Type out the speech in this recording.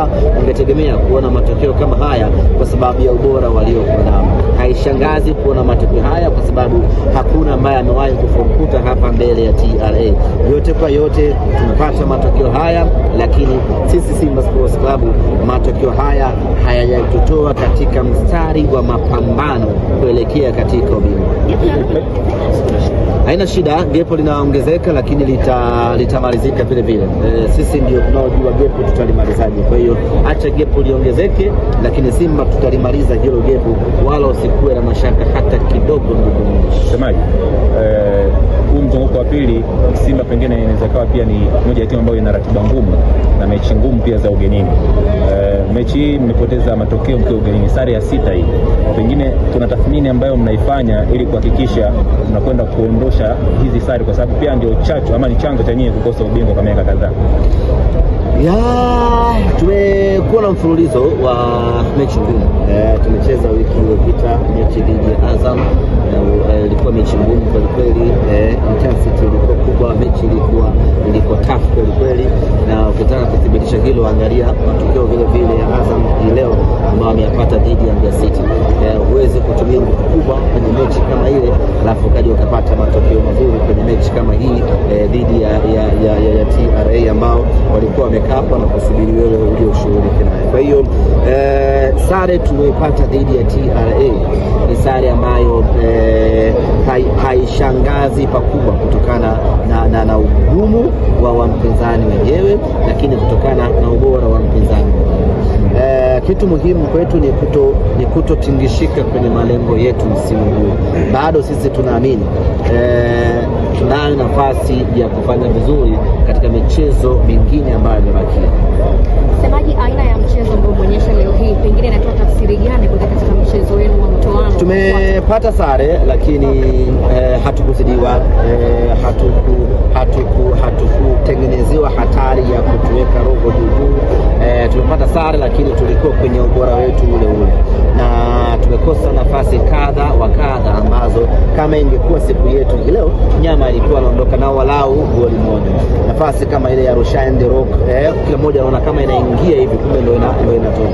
bora ungetegemea kuona matokeo kama haya kwa sababu ya ubora waliokuwa nao. Haishangazi kuona matokeo haya kwa sababu hakuna ambaye amewahi kufurukuta hapa mbele ya TRA. Yote kwa yote tumepata matokeo haya, lakini sisi Simba Sports Club matokeo haya hayajatutoa katika mstari wa mapambano kuelekea katika ubingwa. Haina shida, gepo linaongezeka lakini litamalizika vile vile. Sisi ndio tunaojua gepo tutalimalizaje. Kwa hiyo acha gepo liongezeke, lakini Simba tutalimaliza hilo gepo, wala usikuwe na mashaka hata kidogo. Ndugu msemaji, huu mzunguko wa pili Simba pengine inaweza kawa pia ni moja ya timu ambayo ina ratiba ngumu na mechi ngumu pia za ugenini. Mechi hii mmepoteza matokeo mkiwa ugenini, sare ya 6 hii. Pengine kuna tathmini ambayo mnaifanya ili kuhakikisha mnakwenda kuondosha hizi sare, kwa sababu pia ndio chachu ama ni chanzo cha nyinyi kukosa ubingwa kwa miaka kadhaa? Tumekuwa na mfululizo wa mechi ngumu. Tumecheza wiki iliyopita mechi dhidi ya Azam, ilikuwa mechi ngumu kweli kweli, intensity ilikuwa kubwa, mechi ilikuwa tough kweli kweli, na ukitaka kuthibitisha hilo angalia matokeo vile vile ya Azam leo ambao ameyapata dhidi ya Mbeya City. Huwezi kutumia nguvu kubwa kwenye mechi kama ile alafu kaja ukapata matokeo mazuri kwenye mechi kama hii dhidi ya TRA ambao walikuwa wamekapa na kusubiri wewe uje ushughulike naye. Kwa hiyo sare tuliyopata dhidi ya TRA ni sare ambayo haishangazi pakubwa kutokana na ugumu wa mpinzani wenyewe, lakini kutokana na ubora wa mpinzani. Kitu muhimu kwetu ni kutotingishika kwenye malengo yetu msimu huu. Bado sisi tunaamini tunayo nafasi ya kufanya vizuri katika michezo mingine ambayo imebakia. Msemaji, aina ya mchezo ambao umeonyesha leo hii pengine inatoa tafsiri gani katika mchezo wenu wa mtoano? Tumepata sare lakini hatukuzidiwa, hatukutengenezewa hatari ya kutuweka roho juu. Tumepata sare lakini tulikuwa kwenye ubora wetu ule ule, na tumekosa nafasi kadha wa kadha ambazo kama ingekuwa siku yetu leo nyama ilikuwa anaondoka nao walau goli moja. Nafasi kama ile ya Rushaine De Rock, kila mmoja anaona kama inaingia hivi, kumbe ndio inatoka.